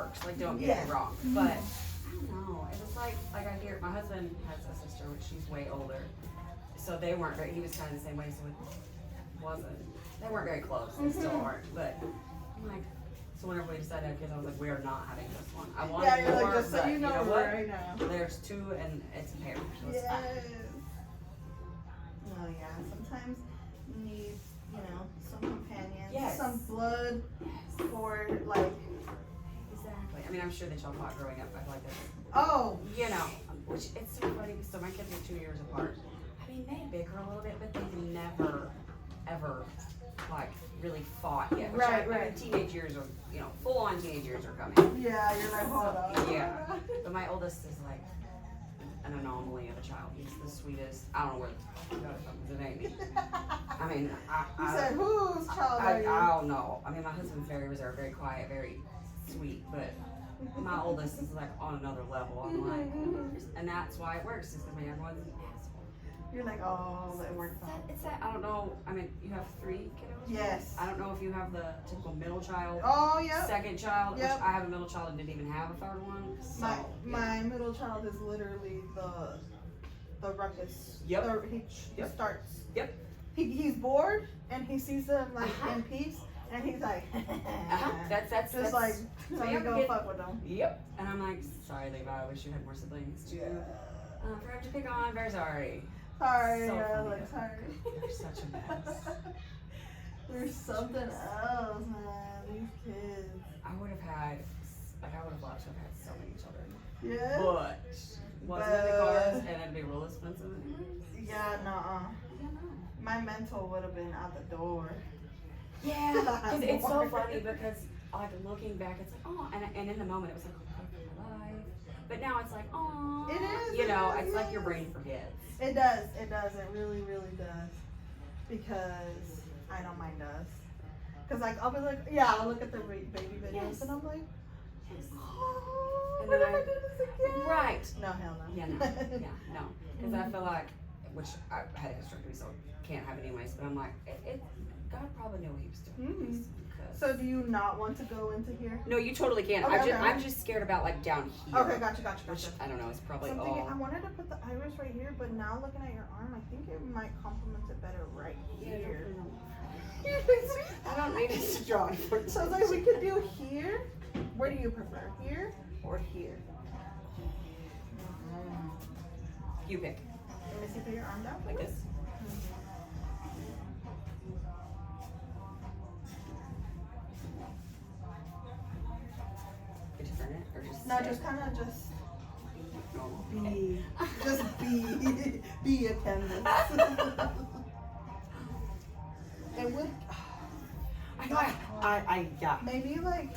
works. Like, don't get me wrong. But, I don't know. It was like I hear, my husband has a sister, which she's way older. So they weren't very, he was kind of the same way, so it wasn't, they weren't very close. They still aren't. But, I'm like, so whenever we decided to have kids, I was like, we are not having this one. I wanted you're more, like, just so but you know what? right now. There's two and it's a pair. So it's Yes. fine. Oh yeah, sometimes you need, some companions, Yes. some blood for like. Exactly. I mean, I'm sure they shall pot growing up. I feel like that's, Oh. which it's so funny. So my kids are 2 years apart. I mean, they bicker a little bit, but they've never, ever, like, really fought yet. Which Right. I mean, teenage years are, full-on teenage years are coming. Yeah, you're like, hold on. Yeah. But my oldest is like an anomaly of a child. He's the sweetest. I don't know where the got it from. It ain't me. I mean, You said, whose child are you? I don't know. I mean, my husband's very reserved, very quiet, very sweet, but my oldest is like on another level. I'm like, and that's why it works, is because my younger one's an asshole. You're like, oh, it worked out. It's that, I don't know. I mean, you have 3 kiddos? Yes. I don't know if you have the typical middle child, Oh, yep. second child, Yep. which I have a middle child and didn't even have a third one. So, My middle child is literally the ruckus. Yep. He Yep. starts. Yep. He's bored and he sees them like in peace and he's like, That's just like, so let you me go get- fuck with them. Yep. And I'm like, sorry, Levi. I wish you had more siblings too. For him to pick on, very sorry. Sorry, So yeah, funny, like though. sorry. You're such a mess. There's something else, man. These kids. I would have had, I would have loved to have had so many children. Yeah. But wasn't in the cards, and it'd be real expensive anyways. Yeah, nuh-uh. I don't know. My mental would have been out the door. Yeah, because it's so funny because like looking back, it's like oh, and in the moment it was like oh, my life, but now it's like oh, It is, it's like your brain forgets. It does. It does. It really, really does. Because I know mine does. Because like I'll be like, yeah, I'll look at the baby videos Yes. and I'm like, Yes. oh, And what then if I do this again? Right. No, hell no. Yeah, no, because I feel like, which I had a hysterectomy, so can't have it anyways. But I'm like, God probably knew what he was doing. Mhm. Because So do you not want to go into here? no, you totally can. Okay, okay. I'm just scared about like down here. Okay, gotcha. Which I don't know. It's probably So I'm thinking, I all. wanted to put the iris right here, but now looking at your arm, I think it might complement it better right here. I don't need it to draw. So it's like we could do here. Where do you prefer? Here or here? You pick. Let me see, put your arm down. Like this. Could you turn it or just? No, stay? just kind of just normal. be, be a canvas. It would I know. Yeah. maybe like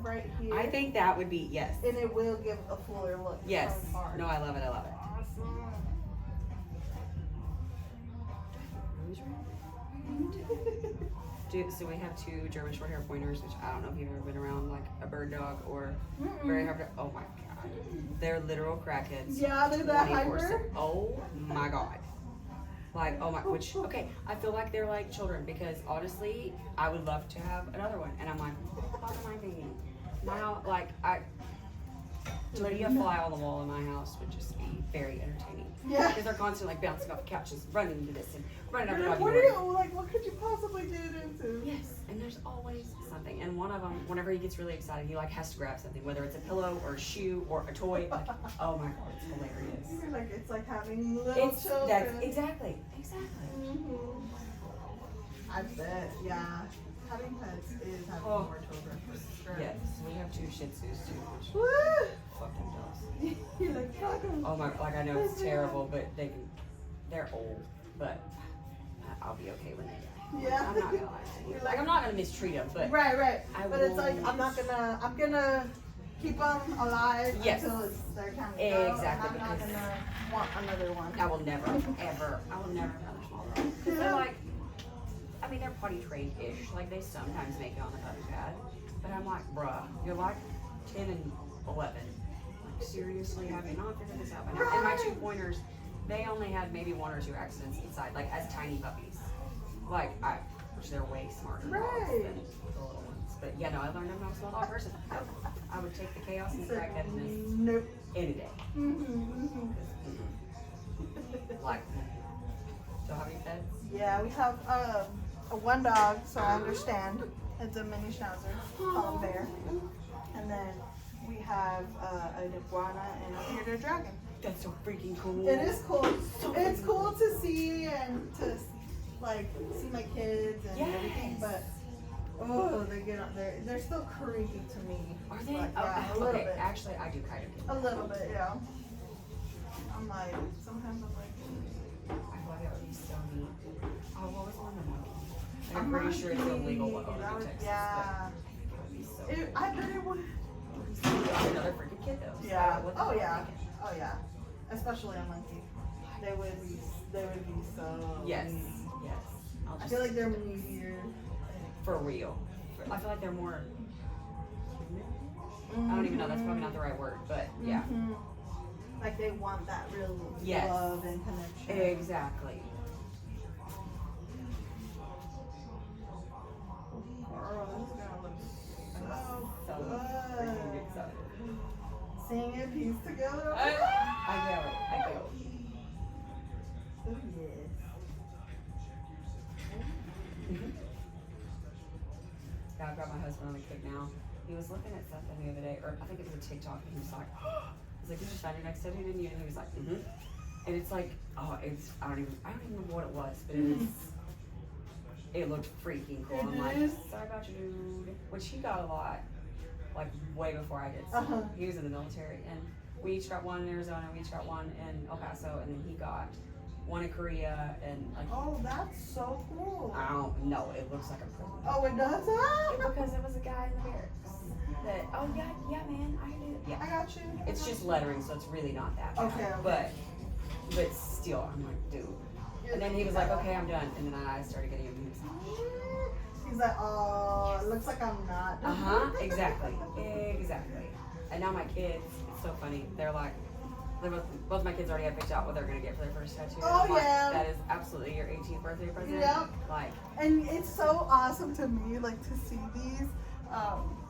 right here. I think that would be yes. and it will give a fuller look. Yes. from far. No, I love it. I love it. Awesome. So we have 2 German short hair pointers, which I don't know if you've ever been around like a bird dog or Mm-mm. very hard to, oh my god. They're literal crackheads. Yeah, they're that 24/7. hyper. Oh my god. Like, oh my, which, okay, I feel like they're like children because honestly, I would love to have another one. And I'm like, what am I thinking? Now, like, to be a fly on the wall in my house would just be very entertaining. Yeah. Because they're constantly like bouncing off couches, running into this and running up You're the like, doggy what are door. you like? What could you possibly get into? Yes, and there's always something. And one of them, whenever he gets really excited, he like has to grab something, whether it's a pillow or a shoe or a toy. Like, oh my god, it's hilarious. You're like, it's like having little It's children. that's exactly. Mhm. I bet, yeah. Having pets is having Oh. more children for sure. Yes, we have 2 Shih Tzus too, which Woo! fuck them dogs. You're like, fuck 'em. Oh my, like I know it's terrible, but they're old, but I'll be okay when they die. Yeah. I'm not gonna lie to you. You're Like I'm not gonna mistreat them, but Right. I But it's like, won't- I'm gonna keep them alive Yes. until it's their time to go. Exactly, And I'm not because- gonna want another one. I will never, ever, I will never have another small dog. 'Cause they're like, I mean, they're potty trained-ish. Like they sometimes make it on the potty pad, but I'm like, bruh, you're like 10 and 11. Like seriously, have you not figured this out by now? And my 2 pointers, they only had maybe 1 or 2 accidents inside, like as tiny puppies. Like which they're way smarter dogs Right. than the little ones. But yeah, no, I learned I'm not a small dog person. Nope. I would take the chaos and the Said, crackheadness nope. any day. Like, do you have any pets? Yeah, we have one dog, so I understand. It's a mini schnauzer, call him Bear. And then we have an iguana and a bearded dragon. That's so freaking cool. It is cool. So It's freaking cool to see and to like see my kids and everything, Yes. but oh, they get up there. They're still creepy to me. Are they? Like, Oh, yeah, a little okay, bit. actually, I do kind of get A little bit, yeah. I'm like, sometimes I'm like, I feel like that would be so neat. Oh, what was the one the monkey? A I'm pretty sure it's monkey. illegal to own That in would- Texas. yeah. But I think it would be so I bet it would. Another freaking kid though. So Yeah. what the Oh hell yeah. are you thinking? Oh yeah. Especially a monkey. They would be so. Yes. needy. Yes. I'll I just feel like they're needier. for real. I feel like they're more. I don't even know. That's probably not the right word, but yeah. Mhm. Like they want that real Yes. love and connection. Exactly. Girl, this girl looks so freaking good. excited. Seeing it piece together. I know. I know. Oh yes. Yeah, I've got my husband on a kick now. He was looking at something the other day, or I think it was a TikTok, and he was like, he's like, you just found your next tattoo, didn't you? And he was like, mm-hmm. And it's like, oh, it's, I don't even remember what it was, but it looked freaking cool. I'm like, is. sorry about you, dude. Which he got a lot, like way before I did. So Uh-huh. he was in the military, and we each got one in Arizona, we each got one in El Paso, and then he got one in Korea, and like, Oh, that's so cool. I don't know, it looks like a prison. Oh, it does? Because it was a guy in the barracks that, oh yeah, man, I can do it. Yeah. I got you. It's just lettering, so it's really not that bad. Okay, okay. But still, I'm like, dude. And then he was like, okay, I'm done. And then I started getting him. He was like, He's like, oh, it looks like I'm not. exactly. And now my kids, it's so funny. They're like, both my kids already have picked out what they're gonna get for their first tattoo. Oh, I'm like, yeah. that is absolutely your 18th birthday present. Yep. Like, And it's so awesome to me, like, to see these,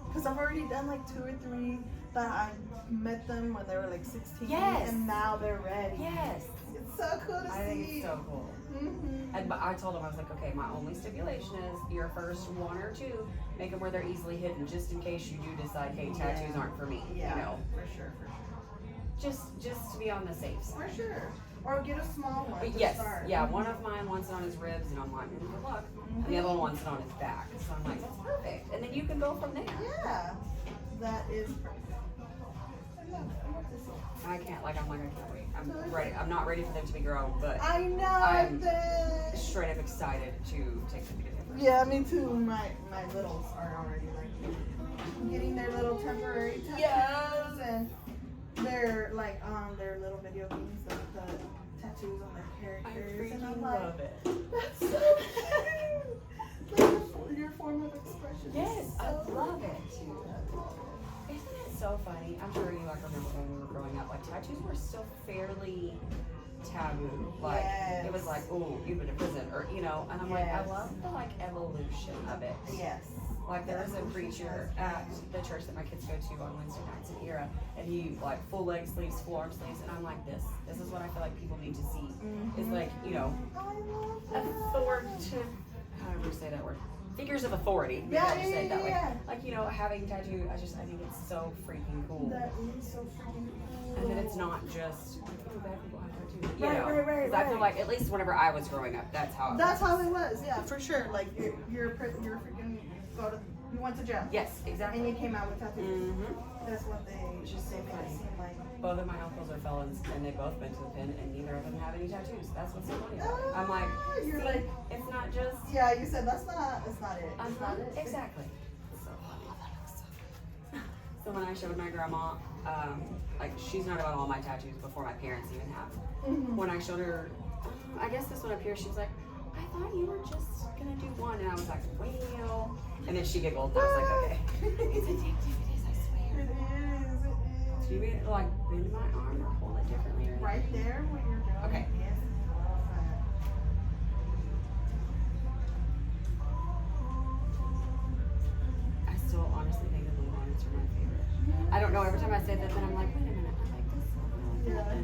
because I've already done like 2 or 3 that I met them when they were like 16, Yes. and now they're ready. yes. It's so cool to I think see. it's so cool. Mm-hmm. And I told him, I was like, okay, my only stipulation is your first 1 or 2, make them where they're easily hidden, just in case you do decide, hey, tattoos aren't for me. Yeah, You know, for sure. just to be on the safe side. For sure. Or get a small one to Yes, start. yeah. One of mine wants it on his ribs, and I'm like, good luck. And the other one wants it on his back. So I'm like, that's perfect. And then you can go from there. Yeah, that is perfect. I can't, like, I'm like, I can't wait. I'm ready. I'm not ready for them to be grown, but I know I'm that. straight up excited to take them to get their first. Yeah, me too. My littles are already like getting their little temporary tattoos, and they're like on their little video games, the tattoos on their I characters, and freaking I'm like, love it. that's so cute. Your form of expression. Yes, is I so love it. cute. Isn't it so funny? I'm sure you like remember when we were growing up, like tattoos were still fairly taboo. Like it was like, oh, you've been to prison, or you know. And I'm like, I Yes. love the like evolution of it. Yes. Like there is a preacher at the church that my kids go to on Wednesday nights in Era, and he like full leg sleeves, full arm sleeves, and I'm like, this is what I feel like people need to see. Is like, you know, I love that. authoritative, however you say that word, figures of authority. Maybe Yeah, I'll just say it that way. yeah. Like, you know, having tattoo, I think it's so freaking cool. That is so freaking cool. And then it's not just, oh, bad people have tattoos. You Right, know, right, 'cause I feel like, at least whenever I was growing up, that's how it That's was. how it was, yeah, for sure. Like you're freaking you went to jail. Yes, exactly. And you came out with tattoos. Mm-hmm. That's what they Which is so made it funny. seem like. Both of my uncles are felons, and they've both been to the pen, and neither of them have any tattoos. That's what's so funny about it. I'm like, You're see, like, it's not just. yeah, you said that's not it. It's not it. Exactly. So funny. So when I showed my grandma, like she's known about all my tattoos before my parents even have. Mhm. When I showed her, I guess this one up here, she was like, I thought you were just gonna do one, and I was like, well, and then she giggled, and I was like, okay. It's addictive. It is, I swear. It is. Do you mean like bend my arm or hold it differently? Or Right there when you're doing Okay. it. Yes. I don't know. Every time I say that, then I'm like, wait a minute. I like this. I like that. Yeah.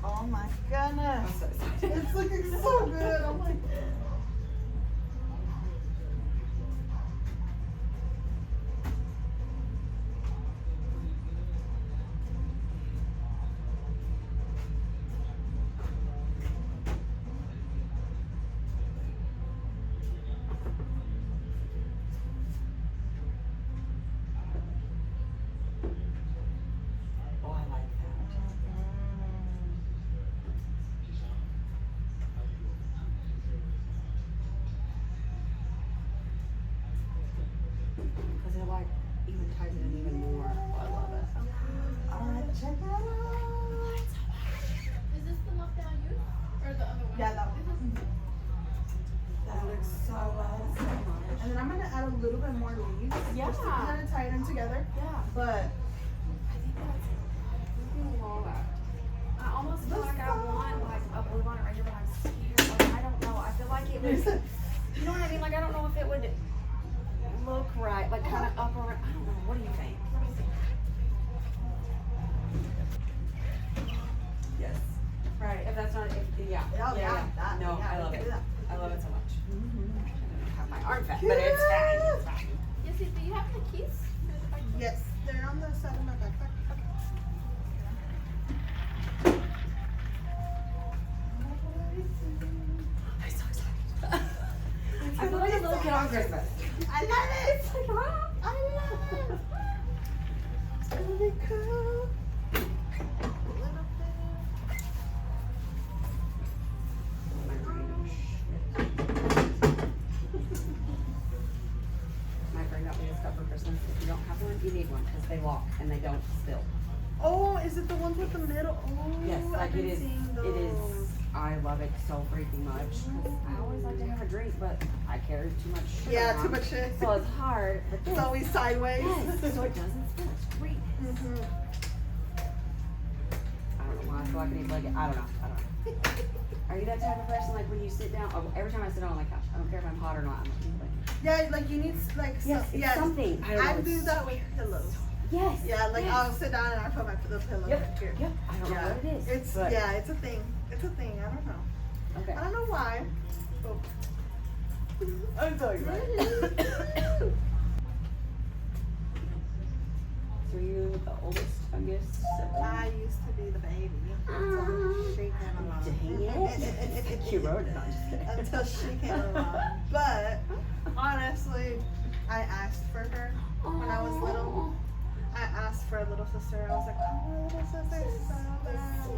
Oh my I'm goodness. so excited. It's looking so good. I'm like, Oh, I like that. Because it like even ties it in even more. Oh, I love it. check it out. Is this the lockdown youth or the other one? Yeah, that one. That looks so nice. And then I'm gonna add a little bit more leaves. Yeah. Just to kind of tie them together. Yeah. But I think that's really love that. I almost feel like I want like a blue bonnet right here, but I'm scared. Like, I don't know. I feel like it would. You know what I mean? Like I don't know if it would look right. Like kind of up or I don't know. What do you think? Yes. Right. If that's not. Yeah. Oh, yeah, that- No, yeah, I we love can it. do that. I love it so much. I don't have my arm fat, but it's fine. It's fine. Yes, do you have the keys? For the bike? yes, they're on the side of my backpack. I'm so excited. I feel like a little kid on Christmas. I love it. It's like, wow. I love it. It's gonna be cool. Little bit. My friend got me this cup for Christmas. If you don't have one, you need one because they lock and they don't spill. Oh, is it the ones with the middle? Oh, Yes, I've like it been is. seeing It those. is. I love it so freaking much. 'Cause I always like to have a drink, but I carry too much shit Yeah, around. too much shit. So it's hard. But this, It's always sideways. yes, so it doesn't spill. It's great. Mhm. I don't know why I feel like I need to like it. I don't know. Are you that type of person like when you sit down? Oh, every time I sit down on my couch, I don't care if I'm hot or not. I'm like, Yeah, like you need like yes, some, it's something. I don't know. I do it's- that with pillows. Yes. Yeah, like yes. I'll sit down and I put my the pillow Yep. right here. Yep. I don't know Yeah, what it is. it's but, yeah, it's a thing. It's a thing. I don't know. Okay. I don't know why. Oh. I'm so excited. So are you the oldest, youngest sibling? I used to be the baby until she came along. Dang it. She wrote it. I'm just kidding. Until she came along. But honestly, I asked for her when I was little. I asked for a little sister. I was like, oh, little sister, so bad.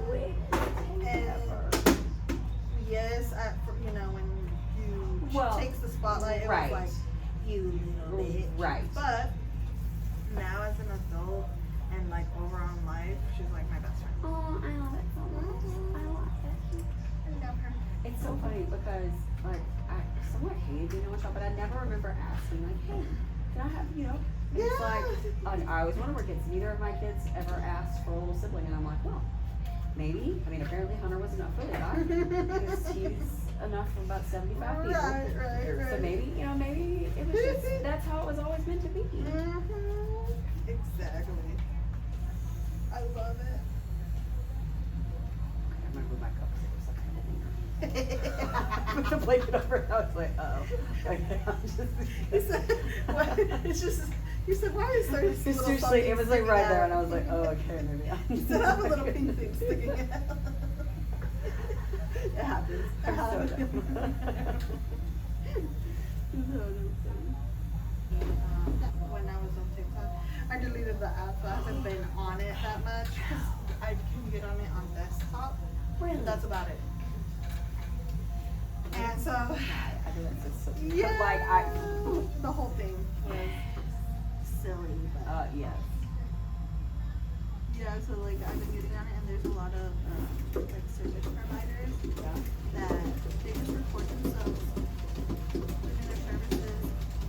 And yes, you know, when she Well, takes the spotlight, it right. was like, you little bitch. Right. But now as an adult and like overall in life, she's like my best friend. Oh, I love it so much. I love it. I love her. It's so funny because like I somewhat hated being on a show, but I never remember asking like, hey, can I have It's like I always wanted more kids. Neither of my kids ever asked for a little sibling, and I'm like, well, maybe. I mean, apparently Hunter was enough for Levi because he's enough for about 75 people. Right. So maybe maybe it was just that's how it was always meant to be. Mhm. Exactly. I love it. I'm gonna move my cup because it was like I put the blanket over and I was like, oh. Like, I'm You just, said, what? It's just, you said, why is there this it's little usually, something it was like sticking right out? there and I was like, oh, okay, maybe I'm You said, I have a little pink thing sticking out. It happens. It I'm so happens. When I was on TikTok, I deleted the app, so I haven't been on it that much. 'Cause I can get on it on desktop. Really? That's about it. And so, I do that so yeah, But like the whole thing was silly, but yes. yeah. So like I've been getting on it, and there's a lot of like service providers Yeah. that they just record themselves within their services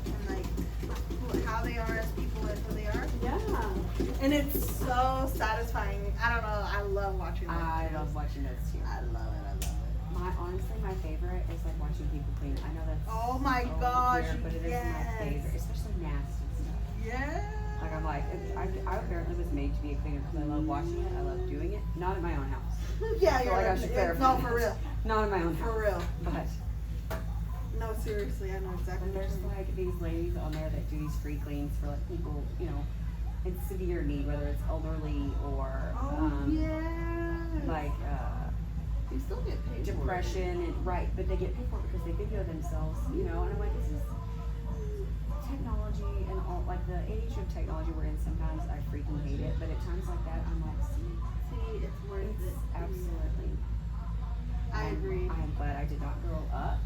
and like how they are as people and who they are. Yeah. And it's so satisfying. I don't know. I love watching that. I love watching those too. I love it. I love it. honestly, my favorite is like watching people clean. I know that's Oh my so gosh, weird, but it is my yes. favorite, especially nasty stuff. Yeah. Like I'm like, I apparently was made to be a cleaner because I love watching it. I love doing it. Not in my own house. Yeah, I feel you're like I should clarify no, that. for real. Not in my own house. For real. But No, seriously, I know exactly and what there's you mean. like these ladies on there that do these free cleans for like people, you know, in severe need, whether it's elderly or Oh, yeah. like You still get paid for it. depression and right, but they get paid for it because they video themselves, you know, and I'm like, this is technology and all like the age of technology we're in. Sometimes I freaking hate it, but at times like that, I'm like, see, See, it's worth it's it. absolutely. I agree. I'm glad I did not grow up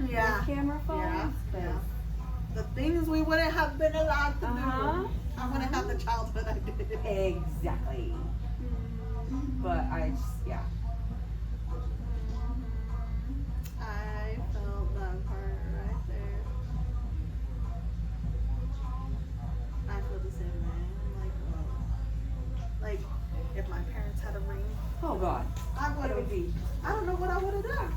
Yeah. with camera phones. Yeah, 'Cause yeah. The things we wouldn't have been allowed to Uh-huh. do. I wouldn't have the childhood I did. Exactly. But I just, yeah. I felt that part right there. I feel the same way. I'm like, whoa. Like, if my parents had a ring, Oh God. I would It would have. be. I don't know what I would have done.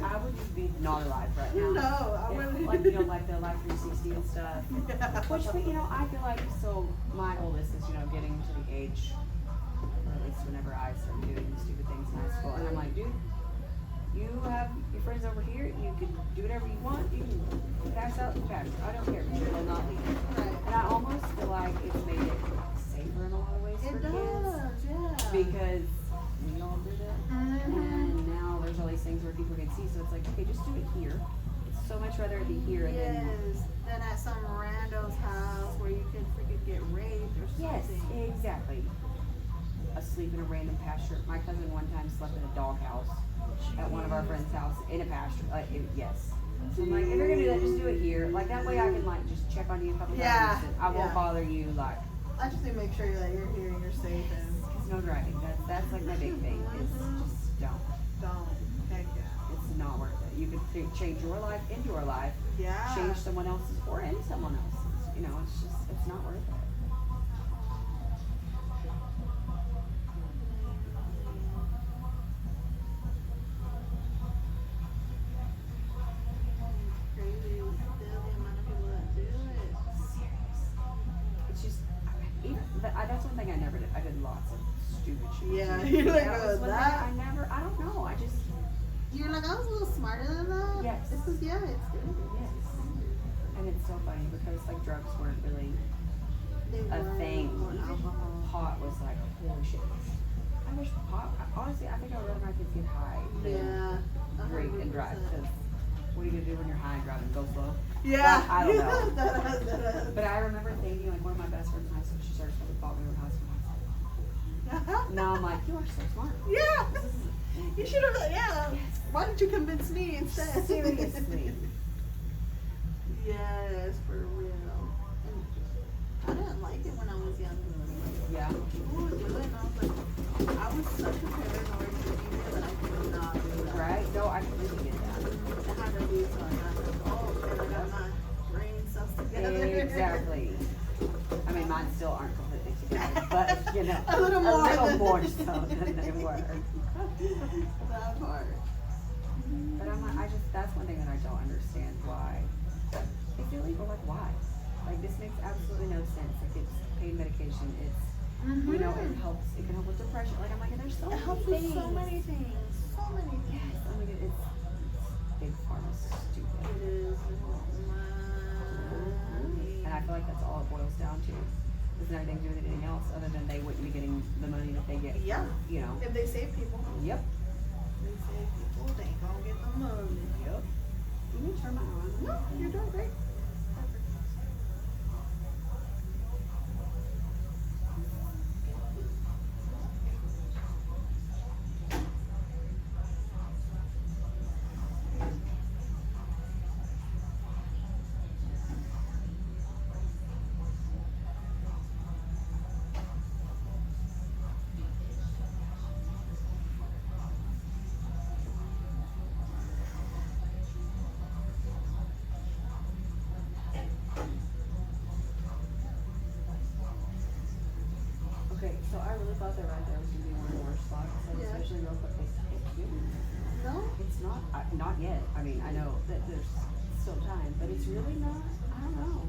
I would just be not alive right now. No, I If, wouldn't. like, you know, like the Life 360 and stuff. Yeah. Which, but, you know, I feel like still my oldest is, you know, getting to the age, or at least whenever I started doing stupid things in high school. And I'm like, dude, you have your friends over here. You can do whatever you want. You can pass out and pass. I don't care. You will not leave. Right. And I almost feel like it's made it safer in a lot of ways for It kids. does, yeah. Because we all did it. Mhm. And now there's all these things where people can see, so it's like, okay, just do it here. It's so much rather it be here and then. Yes. Then at some rando's house where you could freaking get raped or Yes, something. exactly. Asleep in a random pasture. My cousin one time slept in a doghouse at one of our friends' house in a pasture. Yes. So I'm like, if you're gonna do that, just do it here. Like that way I can like just check on you a couple Yeah, times and I won't yeah. bother you like. I just need to make sure that you're here and you're safe and Cause no driving. That's like my big thing. Is just don't. don't. Heck yeah. It's not worth it. You could change your life in your life. Yeah. Change someone else's or in someone else's. You know, it's not worth it. Crazy still the amount of people that do it. It's just, that's one thing I never did. I did lots of stupid shit. Yeah, too. you're like, That was one thing that? I don't know. I just, You're like, I was a little smarter than that. Yes. This is yeah, it's good. yes. And it's so funny because like drugs weren't really They a were thing. more Even alcohol. pot was like, holy shit. I wish pot, honestly, I think I'd rather my kids get high than Yeah. drink and drive. 100%. Because what are you gonna do when you're high and driving? Go slow? Yeah. I don't know. That- But I remember thinking, like, one of my best friends in high school, she started smoking pot when we were in high school. Now I'm like, you are so smart. Yeah. This is- You should have. Yeah. Yes. Why didn't you convince me instead? Seriously. Yes, for real. And I didn't like it when I was younger. Yeah. People would do it, and I was like, I was such a paranoid teenager that I could not do that. Right? No, I completely get that. I had to do something. I was like, oh, okay, I got my brain cells together. Exactly. I mean, mine still aren't completely together, but you know, A little more than- more so than they were. That part. But I'm like, that's one thing that I don't understand why it's illegal. Like, why? Like, this makes absolutely no sense. Like, it's pain medication. It's, you know, it can help with depression. Like, I'm like, and there's so It many helps things. with so many things. So many things. Yes, I mean, it's big pharma stupid. It is money. And I feel like that's all it boils down to. It's not anything to do with anything else other than they wouldn't be getting the money that they get. Yeah. You know. If they save people, Yep. they save people, they gonna get the money. Yep. You can turn mine on. No, you're doing great. Perfect. Okay, so I really thought that right there was gonna be one more spot, so Yeah. especially real quick. No? It's not, not yet. I mean, I know that there's still time, but it's really not, I don't know.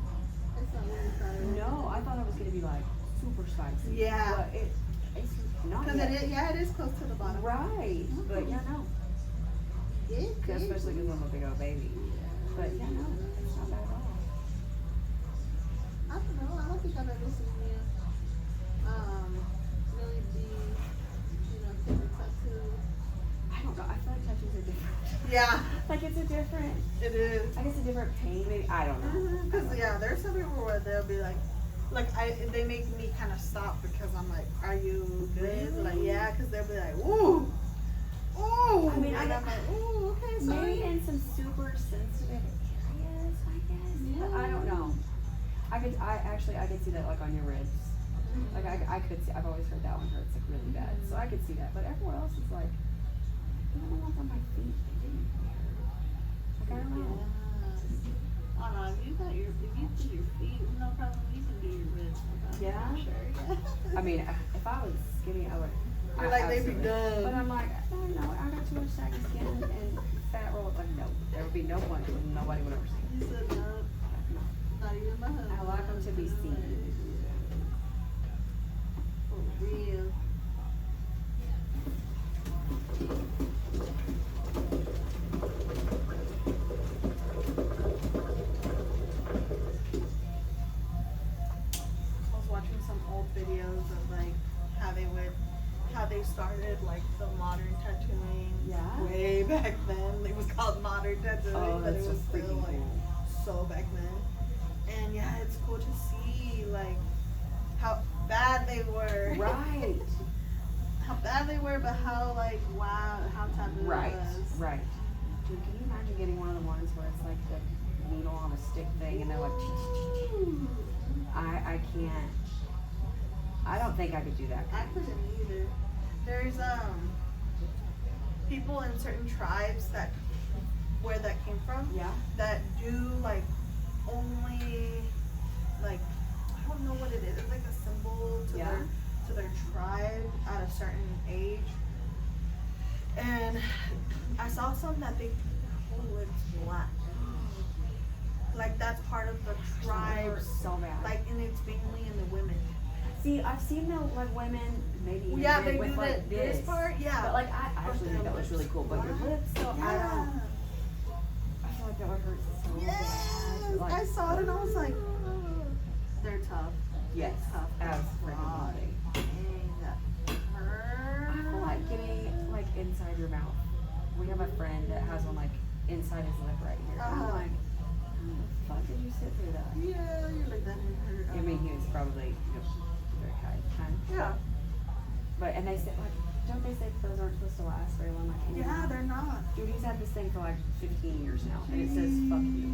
It's not really fire. No, I thought it was gonna be like super spicy. Yeah. But it's not Because yet. it is close to the bottom. Right, but yeah, no. Yeah, Yeah, especially because I'm a big old baby. But yeah, no, it's not bad at all. I don't know. I don't think I've ever seen you really be, get a tattoo. I don't know. I feel like tattoos are different. Yeah, Like it's a different, it is. I guess a different pain. Maybe I don't know. Because yeah, there's some people where they'll be like they make me kind of stop because I'm like, are you good? Really? Like yeah, because they'll be like, ooh, ooh. I mean, and I'm like, ooh, okay, sorry. Maybe in some super sensitive areas, I guess. Yeah. I don't know. I could see that like on your ribs. Like I could see. I've always heard that one hurts like really bad, so I could see that. But everywhere else is like, even the ones on my feet, they didn't hurt. Like I don't know. I don't know. If you did your feet, no problem. You can do your ribs. Yeah? Sure. Yeah. I mean, if I was skinny, I would. You're like, they'd be absolutely. done. But I'm like, I don't know. I got too much saggy skin and fat roll. Like no, there would be no point. Nobody would ever see it. You said no. Not even my husband. I like them to be seen. For real. I was watching some old videos of like how they started like the modern tattooing. Yeah? Way back then. It was called modern tattooing, Oh, but it that's was so still freaking like cool. so back then. And yeah, it's cool to see like how bad they were. Right. How bad they were, but how like wow, how taboo Right. it was. Right. Dude, can you imagine getting one of the ones where it's like the needle on a stick thing and they're like, I can't. I don't think I could do that. I couldn't either. There's people in certain tribes where that came from Yeah. that do like only like I don't know what it is. It's like a symbol to Yeah. their tribe at a certain age. And I saw some that they whole lips black. Like that's part of the tribes. So bad. Like and it's mainly in the women. See, I've seen the like women maybe even Yeah, did they with do like this part, yeah. But like I actually think that was really cool. But your lips, so I don't. I feel like that would hurt so Yes, bad. Like, I saw it and I was like, they're tough. yes, Tough as freaking God. body. Dang, that I feel hurt. like getting like inside your mouth. We have a friend that has one like inside his lip right here. And I'm Uh-huh. like, how the fuck did you sit through that? Yeah, you're like that didn't hurt. I mean, he was probably very kind. Yeah. But and they said like, don't they say those aren't supposed to last very long? Like, Yeah, they're not. Dude, he's had this thing for like 15 years now, and it says "fuck you,"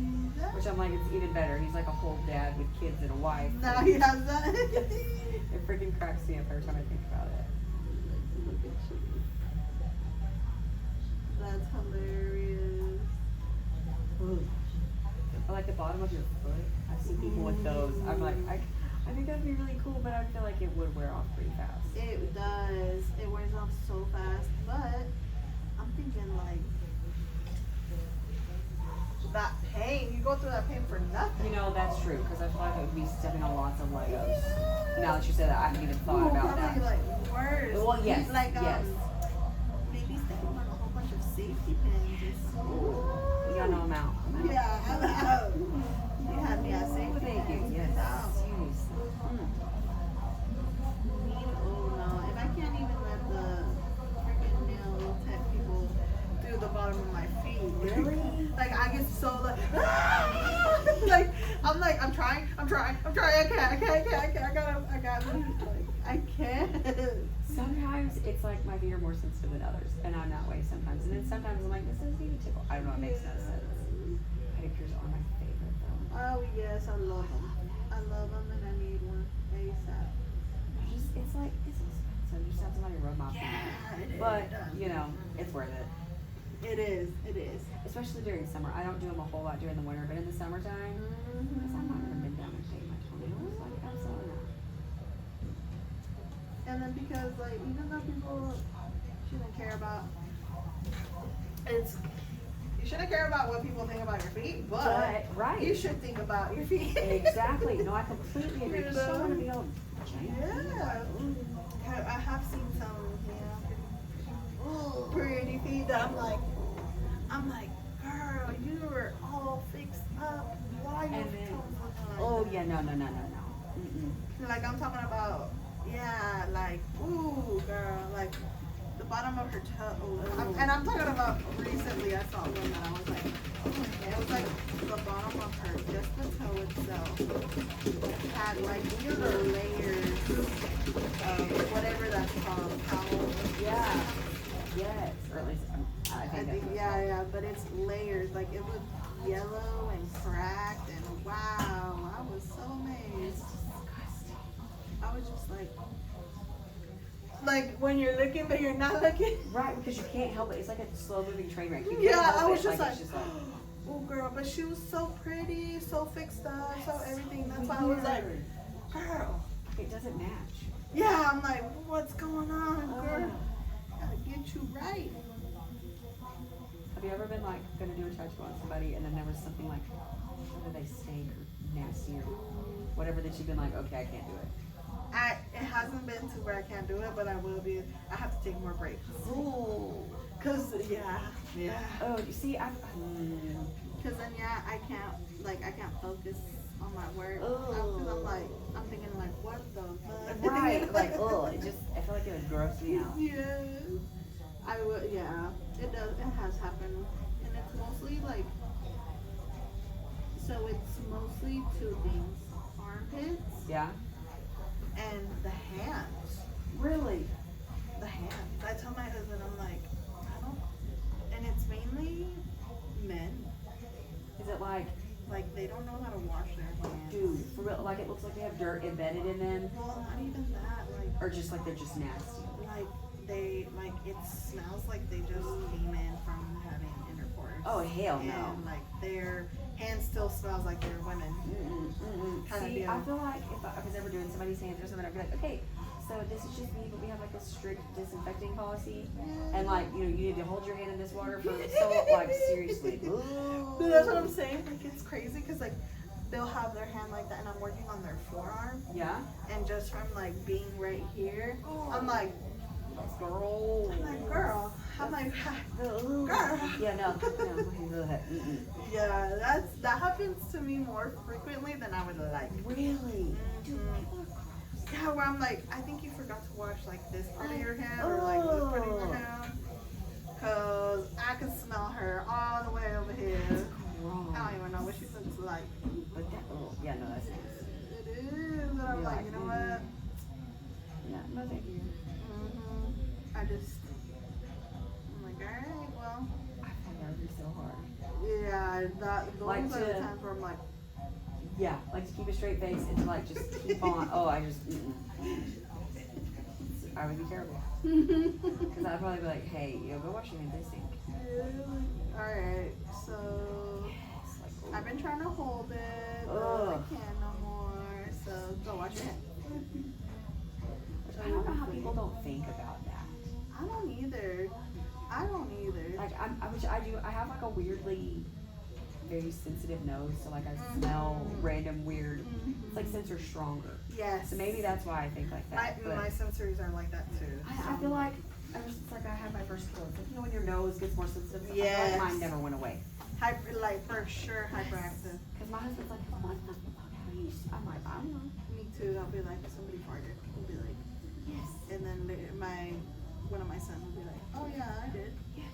which I'm like, it's even better. He's like a whole dad with kids and a wife. Now he has that. It freaking cracks me up every time I think about it. Look at you. That's hilarious. Or like the bottom of your foot. I've seen people with those. I'm like, I think that'd be really cool, but I feel like it would wear off pretty fast. It does. It wears off so fast, but I'm thinking like that pain. You go through that pain for nothing. You know, that's true, because I feel like I would be stepping on lots of Legos. Now that you said that, I haven't even thought about probably that. like worse. Well, yes, Like yes. maybe stepping on a whole bunch of safety pins. Yeah, no, I'm out. Yeah, I'm out. You had me at safety Thank you. pins. Yes. Out. Seriously. Oh no! If I can't even let the freaking nail tech people do the bottom of my feet, Really? like I get so like I'm trying, I can't, I got it. Like I can't. Sometimes it's like my feet are more sensitive than others, and I'm that way sometimes. And then sometimes I'm like, this doesn't even tickle. I don't know, it makes no sense. Pedicures are my favorite though. Oh yes, I love them. I love them, and I need one ASAP. It's like, it's expensive. Just have somebody rub my feet. Yeah, it is. But, you know, it's worth it. It is. It is. Especially during summer. I don't do them a whole lot during the winter, but in the summertime, because I'm not going to bend down and paint my toenails. Like, absolutely not. And then because like even though people shouldn't care about it's, you shouldn't care about what people think about your feet, but But, right. you should think about your feet. Exactly. No, I completely agree. You don't want to be all giant. Yeah. I have seen some, pretty feet that I'm like, girl, you were all fixed up. Why you And toes then- looking like Oh, that? yeah, no. Mm-mm. Like I'm talking about, yeah, like, ooh, girl, like the bottom of her toe. And I'm talking about recently. I saw one that I was like, it was like the bottom of her, just the toe itself, had like little layers of whatever that's called, towel. Yeah. Yes. Or at least, I I think think, that's yeah, but it's layers. Like it was yellow and cracked, and wow, I was so amazed. I was just like when you're looking but you're not looking. right, because you can't help it. It's like a slow moving train wreck. You can't Yeah, help I was it. just like, it's just like, oh girl, but she was so pretty, so fixed up, so everything. That's why I was like, weird. girl. It doesn't match. Yeah, I'm like, what's going on, girl? Oh. Gotta get you right. Have you ever been like gonna do a tattoo on somebody and then there was something like whether they stink or nasty or whatever that you've been like, okay, I can't do it. It hasn't been to where I can't do it, but I will be. I have to take more breaks. Ooh. Cause yeah. Oh, you see, Cause then I can't focus on my work. Oh. Cause I'm thinking like, what the fuck? right, like, oh, it just, I feel like it would gross me out. Yeah. I will. Yeah. It does. It has happened, and it's mostly like. So it's mostly two things: armpits Yeah? and the hands. Really? The hands. I tell my husband, I'm like, I don't. And it's mainly men. Is it like, Like they don't know how to wash their hands. dude, for real, like it looks like they have dirt embedded in them? Well, not even that. Like. Or just like they're just nasty? Like it smells like they just came in from having intercourse. Oh, hell no. And like their hand still smells like they're women. Kinda See, deal. I feel like if I was ever doing somebody's hands or something, I'd be like, okay, so this is just me, but we have like a strict disinfecting policy, and like, you need to hold your hand in this water for so, like, seriously. Dude, that's what I'm saying. Like it's crazy because like they'll have their hand like that, and I'm working on their forearm, Yeah? and just from like being right here, I'm like, Girl. girl. I'm like, girl. Yeah, no. Mm-mm. Yeah, that happens to me more frequently than I would like. Really? Yeah, where I'm like, I think you forgot to wash like this part of your hand or like this part of your hand. Cause I can smell her all the way over here. Wrong. I don't even know what she looks like. But that, yeah, no, that's nice. It is. And I'm You're like, like, you know what? Yeah, no, thank you. I'm like, alright, well. I find that would be so hard. Yeah, those Like are the to- times where I'm like, Yeah, like to keep a straight face and to like just keep on. Oh, I just, I would be terrible. Because I'd probably be like, hey, go wash your hands, they stink. alright, so Yes, like, I've been trying to hold it, but Ugh. I can't no more. So go wash your hands. I don't know how people don't think about that. I don't either. Like, I have like a weirdly very sensitive nose, so like I smell random weird, it's like scents are stronger. Yes. So maybe that's why I think like that. But My sensories are like that too. I feel like ever since like I had my first kids, like, when your nose gets more sensitive, I feel Yes. like mine never went away. Like for sure hyperactive. Because my husband's like, what the fuck, how do you, I'm like, I don't know. Me too. I'll be like, somebody farted. I'll be like, Yes. and then one of my sons will be like, oh yeah, I did. Yes.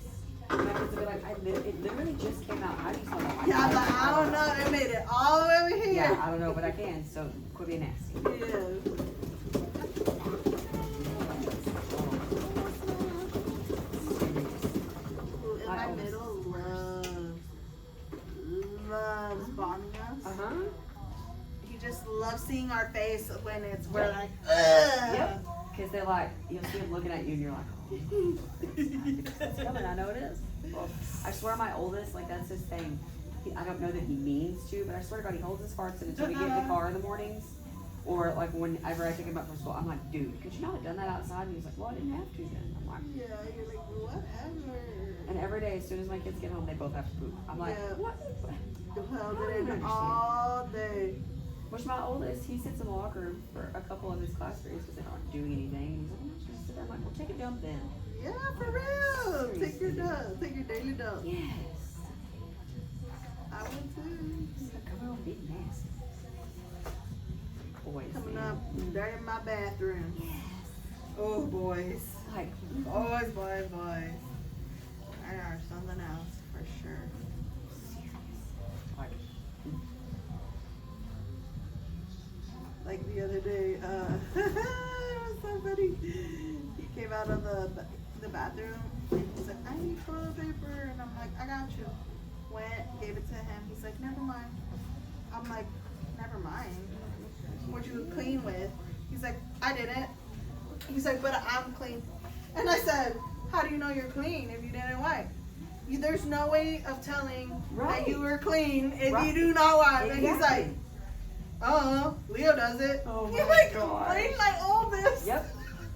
And my kids will be like, it literally just came out. How do you smell that? Yeah, I'm like, I don't know. It made it all the way over here. Yeah, I don't know, but I can, so quit being nasty. Yeah. Ooh, and my middle loves bombing us. Uh-huh. He just loves seeing our face when we're like, Yep. Because they're like, you'll see them looking at you and you're like, oh, it's coming, I know it is. Well, I swear my oldest, like that's his thing. I don't know that he means to, but I swear to God, he holds his farts in until we get in the car in the mornings. Or like whenever I take him up from school, I'm like, dude, could you not have done that outside? And he's like, well, I didn't have to then. I'm like, Yeah, you're like, whatever. and every day, as soon as my kids get home, they both have to poop. I'm like, Yeah. what? Held I don't it in understand. all day. Which my oldest, he sits in the locker room for a couple of his class periods because they aren't doing anything. And he's like, I'm just sit there. I'm like, well, take a dump then. Yeah, for real. Take your Seriously. dump. Take your daily dump. Yes. I would too. Just like, come on, be nasty. Boys, Coming man. up, dirty in my bathroom. Yes. Oh, boys. Like, Boys, boys, boys. I are something else for sure. like, Like the other day, it was so funny. He came out of the bathroom and he's like, I need toilet paper. And I'm like, I got you. Went, gave it to him. He's like, never mind. I'm like, never mind. What you clean with? He's like, I didn't. He's like, but I'm clean. And I said, how do you know you're clean if you didn't wipe? There's no way of telling Right. that you were clean if Right. you do not wipe. And he's like, Exactly. Leo does it. Oh He my like gosh. complained like all this. Yep.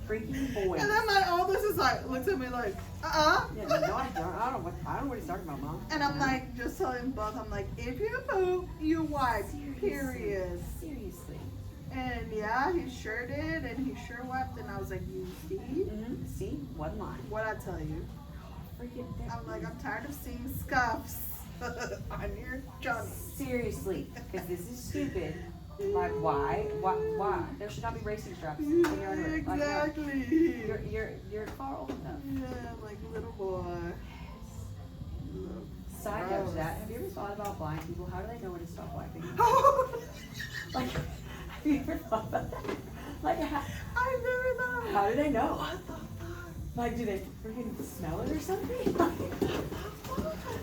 Freaking boys. And then my oldest is like, looks at me like, Yeah, no, I don't. I don't know what he's talking about, Mom. And I'm like, just telling both, I'm like, if you poop, you wipe, period. Seriously. And yeah, he sure did, and he sure wiped, and I was like, you see? Mm-hmm. See? One line. What I tell you? Freaking I'm like, I'm tired of seeing scuffs on your Johnny. Seriously, because this is stupid. Like, why? Why? There should not be racing straps in your underwear. Like, Exactly. you're far old enough. Yeah, I'm like, little boy. Side note to that, have you ever thought about blind people? How do they know when to stop wiping? Like, have you ever thought about that? Like, I never thought. how do they know? What the fuck? Like, do they freaking smell it or something?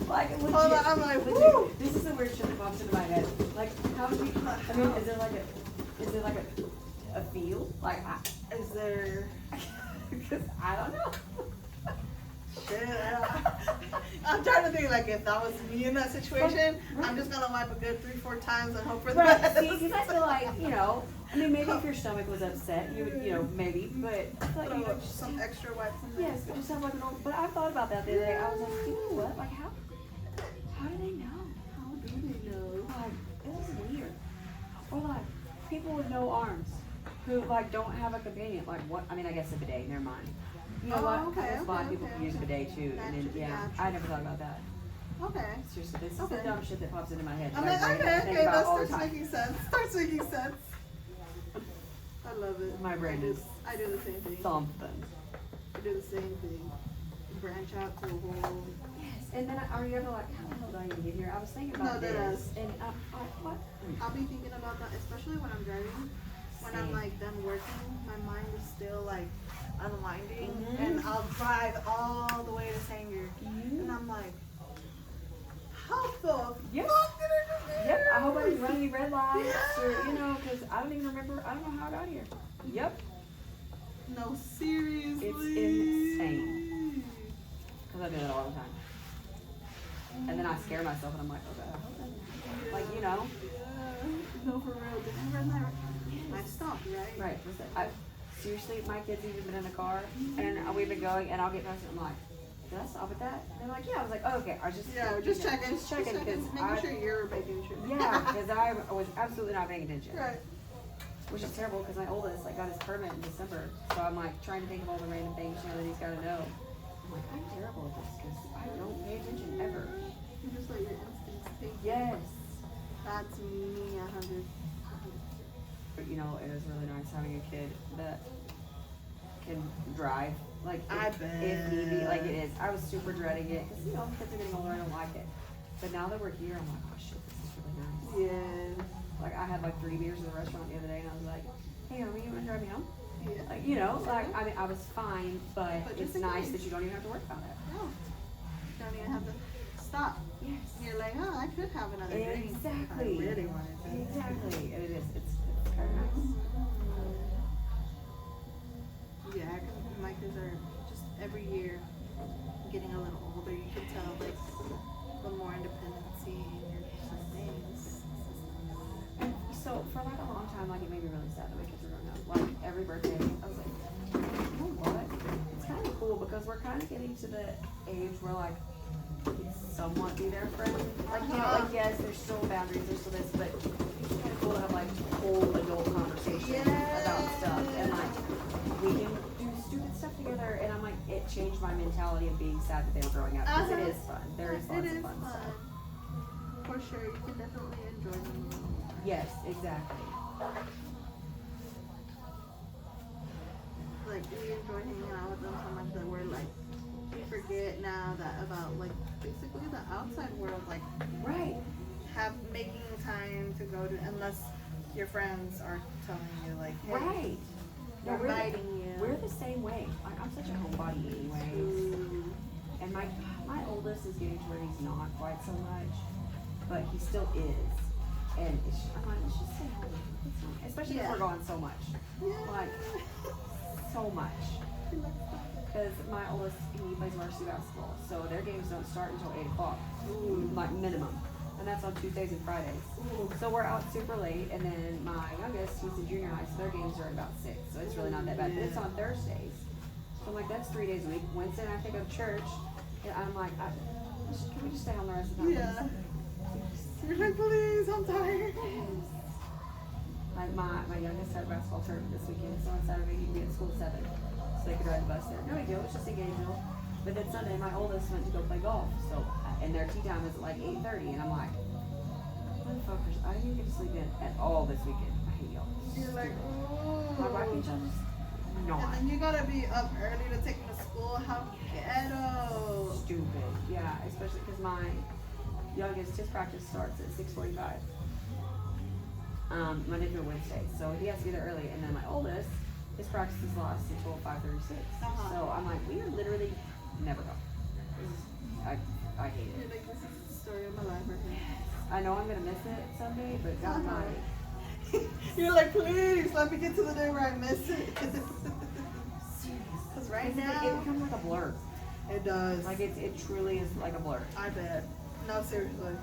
Like, legit. Hold on, I'm like, legit. woo. This is the weird shit that pops into my head. Like, how do you? I mean, is there like a feel? Like, Is there because I don't know. shit? I'm trying to think like if that was me in that situation, Right. I'm just gonna wipe a good 3-4 times and hope for the Right, best. see, because I feel like, you know, I mean, maybe if your stomach was upset, you would, you know, maybe, but I feel like you Throw would just, some extra wipes in there. yes, but just have like a normal, but I thought about that the other day. I was like, you know what, like, how do they know? How do they know? Like, this is weird. Or like, people with no arms who, like, don't have a companion. Like, what, I mean, I guess a bidet, never mind. You know Oh, what? okay, I guess blind okay, people okay, can use a bidet too, and then, Naturally, yeah, naturally. I never thought about that. Okay. Seriously, this is Okay. the dumb shit that pops into my head. I'm that I like, really okay, think okay, about that all the starts time. making sense. Starts making sense. I love it. My brain is I do the same thing. something. I do the same thing. Branch out to a whole. Yes, and then are you ever like, how the hell did I even get here? I was thinking No, about that this, is. and I'm like, what? I'll be thinking about that, especially when I'm driving. When I'm Same. like done working, my mind is still like unwinding, Mhm. and I'll drive all the way to Sanger, and I'm like, how the Yep. fuck did I just do Yep, I hope I this? didn't run any red lights, or, you know, because I don't even remember, I don't know how I got here. Yep, No, seriously. It's insane. because I do that all the time. And then I scare myself, and I'm like, okay, I hope that doesn't happen. Like, you know. Yeah. No, for real. Did I run that? I stopped, right? Right. Seriously, my kids even been in the car, and we've been going, and I'll get past it, and I'm like, did I stop at that? And they're like, yeah. I was like, oh, okay. I was just Yeah, we're just checking. Just checking, because making sure you're making sure. yeah, because I was absolutely not paying attention. Right. Which is terrible because my oldest like got his permit in December, so I'm like trying to think of all the random things, you know, that he's got to know. I'm like, I'm terrible at this because I don't pay attention ever. You just let your instincts take you. Yes. That's me 100. But you know, it is really nice having a kid that can drive. Like, I if need be, bet. like it is. I was super dreading it because, you know, kids are getting older, I don't like it. But now that we're here, I'm like, oh shit, this is really nice. Yeah. Like, I had like 3 beers in the restaurant the other day, and I was like, hey, homie, you want to drive me home? Yeah. Like, you know, like, I mean, I was fine, but But it's just in nice case. that you don't even have to worry about it. No. Don't even have to stop. Yes. You're like, oh, I could have another drink. Exactly. I really wanted to. Exactly. And it is. It's kind of nice. Yeah, I can, my kids are just every year getting a little older. You can tell like the more independency in your things. So so for like a long time, like it made me really sad that my kids were growing up. Like every birthday, I was like, you know what? It's kind of cool because we're kind of getting to the age where like we can somewhat be their friend. Like you know, like yes, there's still boundaries, there's still this, but it's kind of cool to have like whole adult conversation about stuff and like we can do stupid stuff together. And I'm like, it changed my mentality of being sad that they were growing up because it is fun. There is lots of fun stuff. For sure, you can definitely enjoy them. Yes, exactly. Like we enjoy hanging out with them so much that we're like we forget now that about like basically the outside world, like Right. making time to go to unless your friends are telling you like, hey, Right. No, we're inviting you. We're the same way. Like, I'm such a homebody anyway. And my oldest is getting to where he's not quite so much, but he still is. And I'm like, let's just stay home. It's fine. Especially because we're gone so much. Like, so much. Because my oldest, he plays varsity basketball, so their games don't start until 8 o'clock, like minimum. And that's on Tuesdays and Fridays. So we're out super late, and then my youngest, who's in junior high, so their games are at about 6, so it's really not that bad. But it's on Thursdays. So I'm like, that's 3 days a week. Wednesday night I have to go to church, and I'm like, can we just stay home the rest of the time? Yeah. You're like, please, I'm tired. Like my youngest had a basketball tournament this weekend, so on Saturday he'd be at school at 7, so they could ride the bus there. No big deal, it's just a Gainesville. But then Sunday, my oldest went to go play golf, so and their tea time is at like 8:30, and I'm like, motherfuckers, I didn't even get to sleep in at all this weekend. I hate y'all. You're like, Like, why can't y'all just not? And then you gotta be up early to take them to school. How ghetto. Stupid. Yeah, especially because my youngest, his practice starts at 6:45. Monday through Wednesday, so he has to get there early. And then my oldest, his practice is lasts until 5:36. So I'm like, we are literally never home. I hate You're it. like, this is the story of my life right here. I know I'm gonna miss it someday, but God almighty. You're like, please let me get to the day where I miss it. Because right now, it becomes like a blur. it does. Like it truly is like a blur. I bet. No, seriously.